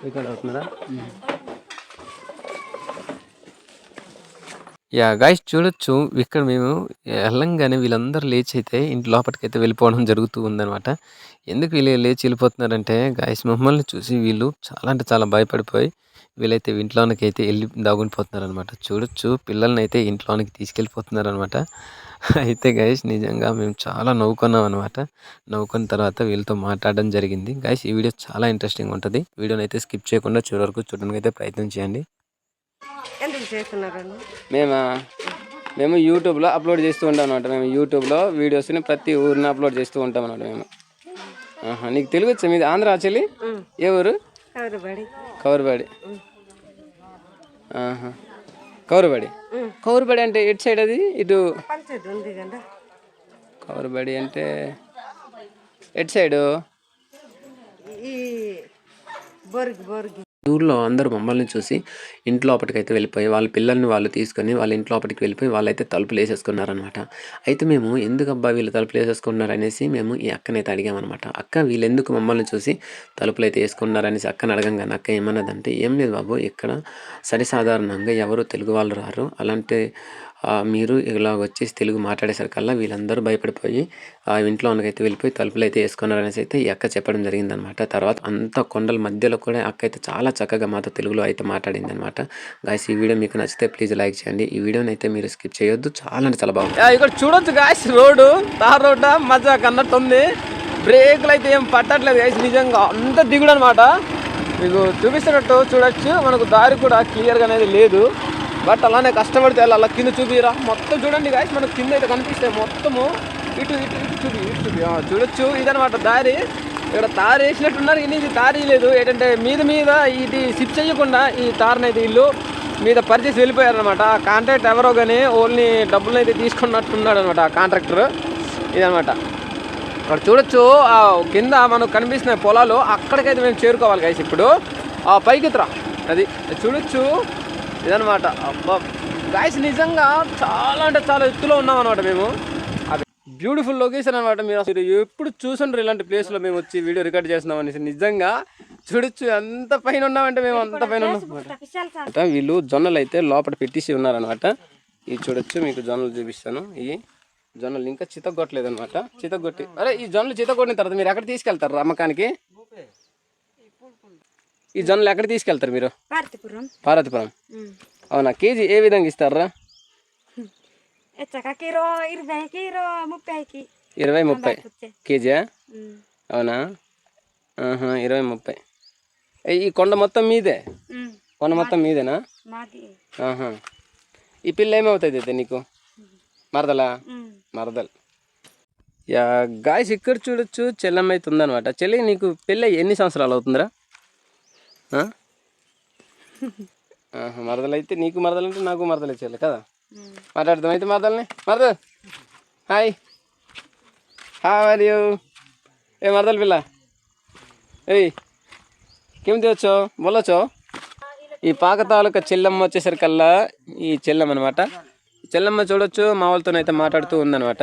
Record అవుతుందా? Yeah guys చూడొచ్చు ఇక్కడ మేము ఎళ్ళంగానే వీళ్ళందరూ లేచి అయితే ఇంటి లోపటికైతే వెళ్ళిపోవడం జరుగుతూ ఉందనమాట. ఎందుకు వీళ్ళు లేచి వెళ్ళిపోతున్నారంటే గాయ్స్ మమ్మల్ని చూసి వీళ్ళు చాలా అంటే చాలా భయపడిపోయి వీళ్ళైతే ఇంట్లోనికైతే ఎళ్లి దాగునిపోతున్నారనమాట. చూడొచ్చు పిల్లల్నైతే ఇంట్లోనికి తీసుకెళ్ళిపోతున్నారనమాట. అయితే గాయ్స్ నిజంగా మేము చాలా నవ్వుకున్నామనమాట. నవ్వుకున్న తర్వాత వీళ్ళతో మాట్లాడడం జరిగింది. గాయ్స్ ఈ వీడియో చాలా ఇంట్రెస్టింగ్‌గా ఉంటది. వీడియోనైతే స్కిప్ చేయకుండా చివరి వరకు చూడడానికైతే ప్రయత్నం చేయండి. ఎందుకు చేస్తున్నారండి? మేము యూట్యూబ్లో అప్లోడ్ చేస్తూ ఉంటాం అనమాట. మేము యూట్యూబ్లో వీడియోస్ని ప్రతి ఊరిని అప్లోడ్ చేస్తూ ఉంటాం అనమాట మేము. నీకు తెలుగు వచ్చా? మీది ఆంధ్ర చెల్లి? ఏ ఊరు? కౌరుబడి. కౌరుబడి. కౌరుబడి అంటే ఎటు సైడ్ అది? ఇటు కౌరుబడి అంటే ఎటు సైడు? ఊర్లో అందరూ మమ్మల్ని చూసి ఇంట్లో లోపటికైతే వెళ్ళిపోయి వాళ్ళ పిల్లల్ని వాళ్ళు తీసుకొని వాళ్ళ ఇంట్లో లోపలికి వెళ్ళిపోయి వాళ్ళైతే తలుపులు వేసేసుకున్నారనమాట. అయితే మేము ఎందుకబ్బా వీళ్ళు తలుపులు వేసేసుకున్నారు అనేసి మేము ఈ అక్కనైతే అడిగామన్నమాట. అక్క వీళ్ళు ఎందుకు మమ్మల్ని చూసి తలుపులు అయితే వేసుకున్నారు అనేసి అక్కని అడగంగానే అక్క ఏమన్నదంటే, ఏం లేదు బాబు ఇక్కడ సరిసాధారణంగా ఎవరు తెలుగు వాళ్ళు రారు, అలాంటి మీరు ఇలా వచ్చేసి తెలుగు మాట్లాడేసరికల్లా వీళ్ళందరూ భయపడిపోయి ఇంట్లోనకైతే వెళ్ళిపోయి తలుపులు అయితే వేసుకున్నారు అనేసి అయితే ఈ అక్క చెప్పడం జరిగిందనమాట. తర్వాత అంత కొండల మధ్యలో కూడా అక్క అయితే చాలా చక్కగా మాతో తెలుగులో అయితే మాట్లాడింది అనమాట. గాయస్ ఈ వీడియో మీకు నచ్చితే ప్లీజ్ లైక్ చేయండి. ఈ వీడియోని అయితే మీరు స్కిప్ చేయొద్దు, చాలా అంటే చాలా బాగుంది. ఇక్కడ చూడొచ్చు గాయస్ రోడ్డు తార్ రోడ్డు మజా కన్నట్టుంది. బ్రేక్లు అయితే ఏం పట్టట్లేదు గాయస్, నిజంగా అంత దిగుడు అనమాట. మీకు చూపిస్తున్నట్టు చూడొచ్చు, మనకు దారి కూడా క్లియర్గా అనేది లేదు. బట్ అలానే కష్టపడితే అలా కింద చూపిరా మొత్తం చూడండి గాయస్, మనకు కింద అయితే కనిపిస్తాయి మొత్తము. ఇటు చూడొచ్చు ఇదనమాట దారి. ఇక్కడ తారు వేసినట్టున్నారు కానీ ఇది తారీ లేదు. ఏంటంటే మీద ఇది షిఫ్ట్ చేయకుండా ఈ తారునైతే ఇల్లు మీద పర్చేసి వెళ్ళిపోయారనమాట. కాంట్రాక్ట్ ఎవరో కానీ ఓన్లీ డబ్బులు అయితే తీసుకున్నట్టున్నాడు అనమాట ఆ కాంట్రాక్టర్. ఇదనమాట అక్కడ చూడొచ్చు కింద మనకు కనిపిస్తున్నాయి పొలాలు, అక్కడికైతే మేము చేరుకోవాలి గైస్. ఇప్పుడు ఆ పైకిత్రా అది చూడొచ్చు ఇదనమాట. అబ్బా గాయస్ నిజంగా చాలా అంటే చాలా ఎత్తులో ఉన్నాం అనమాట మేము. అది బ్యూటిఫుల్ లొకేషన్ అనమాట. మీరు ఎప్పుడు చూసుండ్రు ఇలాంటి ప్లేస్లో మేము వచ్చి వీడియో రికార్డ్ చేస్తున్నాం అనేసి. నిజంగా చూడొచ్చు ఎంత పైన ఉన్నామంటే మేము అంత పైన ఉన్నాం. వీళ్ళు జొన్నలు అయితే లోపల పెట్టేసి ఉన్నారనమాట. ఇది చూడొచ్చు, మీకు జొన్నలు చూపిస్తాను. ఈ జొన్నలు ఇంకా చితగొట్టలేదు అనమాట. చితగొట్టి అరే ఈ జొన్నలు చితగొట్టిన తర్వాత మీరు ఎక్కడ తీసుకెళ్తారు అమ్మకానికి? ఈ జొన్నలు ఎక్కడ తీసుకెళ్తారు మీరు? పార్వతీపురం. అవునా, కేజీ ఏ విధంగా ఇస్తారా? 20-30 కేజీయా? అవునా, 20-30. ఈ కొండ మొత్తం మీదే? కొండ మొత్తం మీదేనా? ఈ పిల్ల ఏమవుతుంది అయితే నీకు? మరదలా? మరదలు. యా గాయస్ ఇక్కడ చూడొచ్చు చెల్లమ్మ అయితే ఉందనమాట. చెల్లి నీకు పెళ్ళి ఎన్ని సంవత్సరాలు అవుతుందిరా? మరదలు అయితే నీకు మరదలు అంటే నాకు మరదలు ఇచ్చేయాలి కదా. మాట్లాడతాం అయితే మరదల్ని. మరదలు హాయ్, హాయ్ యూ. ఏ మరదలు పిల్ల ఏయ్ కేమిటి వచ్చో బోలొచ్చో. ఈ పాక తాలూకా చెల్లమ్మ వచ్చేసరికల్లా ఈ చెల్లమ్మ అనమాట. చెల్లమ్మ చూడొచ్చు మా వాళ్ళతోనైతే మాట్లాడుతూ ఉందనమాట.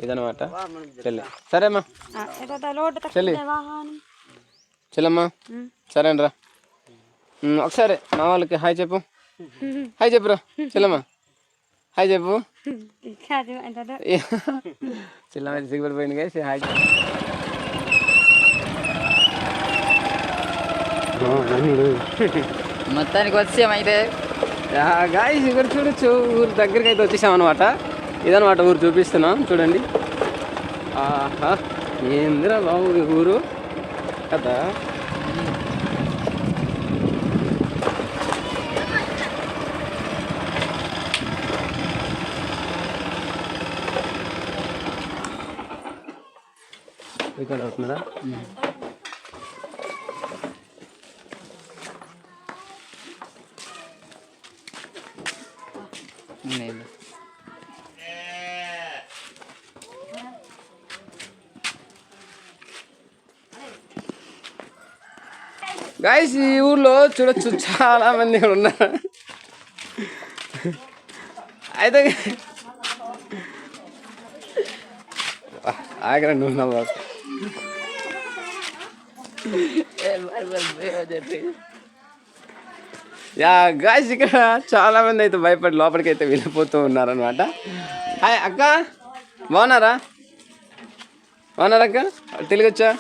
ఇదనమాట చెల్లి. సరేమ్మా చెల్లి, చెల్లమ్మ సరేనరా. ఒకసారి మా వాళ్ళకి హాయ్ చెప్పు. హాయ్ చెప్పురా చెల్లమ్మ, హాయ్ చెప్పు. చెల్లమ్మ అయితే సిగ్గుపడిపోయింది కదా. హాయ్ మొత్తానికి వచ్చేమైతే గాయస్ ఇక్కడ చూడొచ్చు ఊరు దగ్గరికి అయితే వచ్చేసాం అనమాట. ఇదనమాట ఊరు చూపిస్తున్నాం చూడండి. ఏందిరా బాబు ఊరు కదా. రికార్డ్ అవుతుందా? గాయస్ ఈ ఊర్లో చూడొచ్చు చాలా మంది ఇక్కడ ఉన్నారు. అయితే ఆగరా నువ్వు. యా గాయ్స్ ఇక్కడ చాలా మంది అయితే భయపడి లోపలికి అయితే వెళ్ళిపోతూ ఉన్నారనమాట. హాయ్ అక్క, బాగున్నారా? బాగున్నారా అక్క? తెలుగు వచ్చా?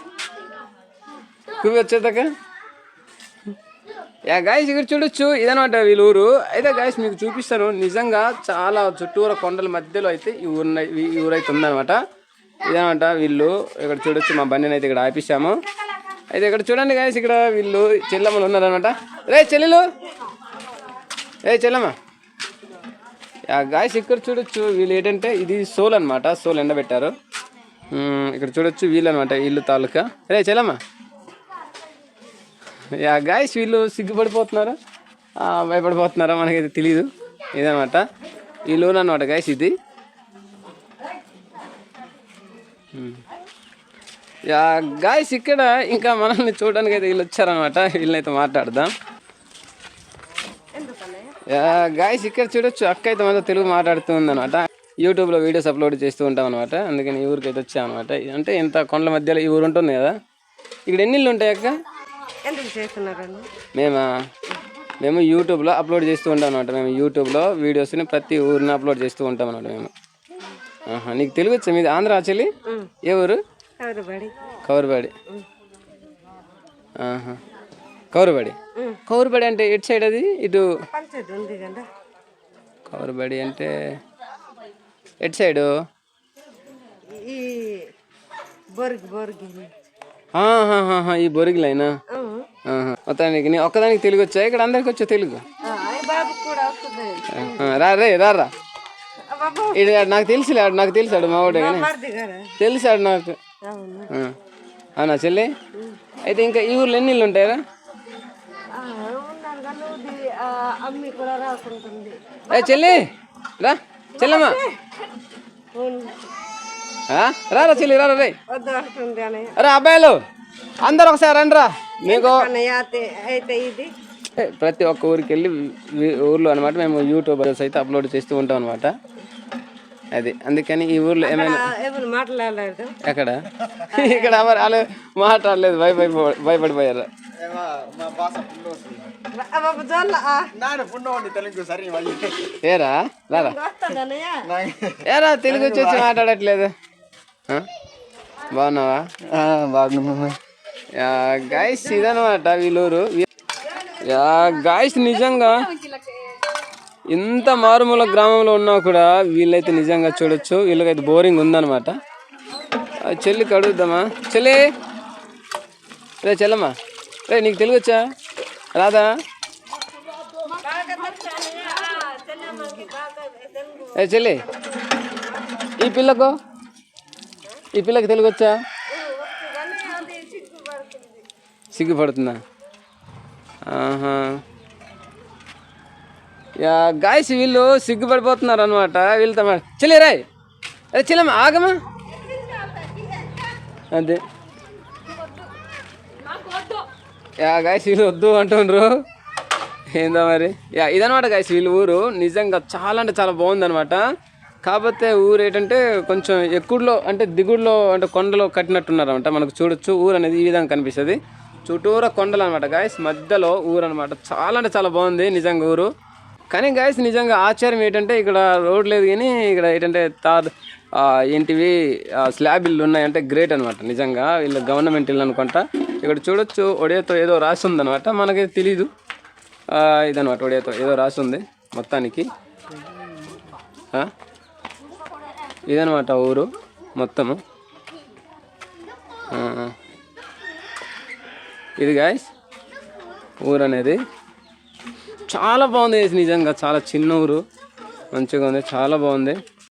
కువి వచ్చేదక్క? యా గాయ్స్ ఇక్కడ చూడొచ్చు, ఇదనమాట వీళ్ళ ఊరు. అయితే గాయ్స్ మీకు చూపిస్తాను, నిజంగా చాలా చుట్టూర కొండల మధ్యలో అయితే ఈ ఊరు అయితే ఉందనమాట. ఇదనమాట వీళ్ళు. ఇక్కడ చూడొచ్చు, మా బండిని అయితే ఇక్కడ ఆపిస్తాము. అయితే ఇక్కడ చూడండి గాయ్స్, ఇక్కడ వీళ్ళు చెల్లెమ్మలు ఉన్నారనమాట. రే చెల్లెలు, ఏ చెల్లమ్మ. గాయ్స్ ఇక్కడ చూడొచ్చు, వీళ్ళు ఏంటంటే ఇది సోల్ అనమాట, సోల్ ఎండబెట్టారు. ఇక్కడ చూడొచ్చు వీళ్ళు అనమాట, ఇల్లు తాలూకా. రే చెల్లమ్మ. గాయ్స్ వీళ్ళు సిగ్గుపడిపోతున్నారా భయపడిపోతున్నారా మనకైతే తెలీదు. ఇదనమాట వీళ్ళు అనమాట గాయ్స్ ఇది. గాయ్స్ ఇక్కడ ఇంకా మనల్ని చూడడానికి అయితే వీళ్ళు వచ్చారనమాట. వీళ్ళనైతే మాట్లాడదాం. గాయ్స్ ఇక్కడ చూడొచ్చు, అక్క అయితే మనతో తెలుగు మాట్లాడుతూ ఉందన్నమాట. యూట్యూబ్లో వీడియోస్ అప్లోడ్ చేస్తూ ఉంటాం అనమాట. అందుకని ఈ ఊరికి అయితే వచ్చామన్నమాట. అంటే ఇంత కొండల మధ్యలో ఈ ఊరు ఉంటుంది కదా. ఇక్కడ ఎన్ని ఇళ్ళు ఉంటాయి అక్క? ఎందుకు చేస్తున్నారండి? మేము యూట్యూబ్లో అప్లోడ్ చేస్తూ ఉంటాం అనమాట. మేము యూట్యూబ్లో వీడియోస్ని ప్రతి ఊరిని అప్లోడ్ చేస్తూ ఉంటాం అనమాట మేము. నీకు తెలుగు వచ్చా? మీది ఆంధ్ర చెల్లి? ఏ ఊరు? కౌరుబాడి. కౌరుబాడి అంటే ఎటు సైడ్ అది? ఇటు కౌరుబాడి అంటే ఎటు సైడు? ఈ బొరిగి లైనా? మొత్తానికి ఒక్కదానికి తెలుగు వచ్చా? ఇక్కడ అందరికి వచ్చా తెలుగు? రారా ఇది నాకు తెలిసిలాడు, నాకు తెలిసాడు మా వాడే కానీ తెలిసాడు నాకు. అవునా చెల్లి? అయితే ఇంకా ఈ ఊర్లో ఎన్ని ఇళ్ళు ఉంటాయరా? చెల్లి రా, చెల్లమ్మా రారా చెల్లి, రారా రే. అరే అబ్బాయిలు అందరు ఒకసారి రండిరా. మీకు ప్రతి ఒక్క ఊరికి వెళ్ళి ఊర్లో అనమాట మేము యూట్యూబర్స్ అయితే అప్లోడ్ చేస్తూ ఉంటాం అనమాట. అది అందుకని ఈ ఊర్లో ఏమైనా మాట్లాడలేదు. ఎక్కడ? ఇక్కడ మరి వాళ్ళు మాట్లాడలేదు, భయపడిపోయారు. ఏరా రారా, ఏరా తెలుగు వచ్చి మాట్లాడట్లేదు. బాగున్నావా? బాగున్నా గాయస్ ఇదనమాట వీళ్ళూరు. గాయస్ నిజంగా ఇంత మారుమూల గ్రామంలో ఉన్నా కూడా వీళ్ళైతే నిజంగా చూడొచ్చు, వీళ్ళకైతే బోరింగ్ ఉందన్నమాట. చెల్లికి అడుగుద్దామా? చెల్లి రే, చెల్లమ్మా రే, నీకు తెలుగు వచ్చా? రాదా? ఏ చెల్లి, ఈ పిల్లకి తెలుగు వచ్చా? సిగ్గుపడుతుందా? గాయస్ వీళ్ళు సిగ్గుపడిపోతున్నారు అనమాట. వీళ్ళతో చెల్లి రాయ్, అరే చెల్లమ్మా ఆగమా, అదే గాయస్ వీళ్ళు వద్దు అంటుండ్రు. ఏందో మరి. ఇదనమాట గాయస్ వీళ్ళ ఊరు. నిజంగా చాలా అంటే చాలా బాగుందనమాట. కాకపోతే ఊరు ఏంటంటే కొంచెం ఎక్కుడులో అంటే దిగుడులో అంటే కొండలో కట్టినట్టున్నారనమాట. మనకు చూడొచ్చు ఊరు అనేది ఈ విధంగా కనిపిస్తుంది. చుట్టూరా కొండలు అనమాట గాయస్, మధ్యలో ఊరు అనమాట. చాలా అంటే చాలా బాగుంది నిజంగా ఊరు. కానీ గాయస్ నిజంగా ఆశ్చర్యం ఏంటంటే ఇక్కడ రోడ్ లేదు, కానీ ఇక్కడ ఏంటంటే ఏంటివి స్లాబ్ ఇల్లు ఉన్నాయంటే గ్రేట్ అనమాట. నిజంగా వీళ్ళు గవర్నమెంట్ ఇల్లు అనుకుంటా. ఇక్కడ చూడొచ్చు ఒడియాతో ఏదో రాసి ఉందనమాట, మనకి తెలీదు. ఇదనమాట ఒడియాతో ఏదో రాసి ఉంది మొత్తానికి. ఇదనమాట ఊరు మొత్తము. ఇది గాయస్ ఊరు అనేది చాలా బాగుంది నిజంగా. చాలా చిన్న ఊరు, మంచిగా ఉంది, చాలా బాగుంది.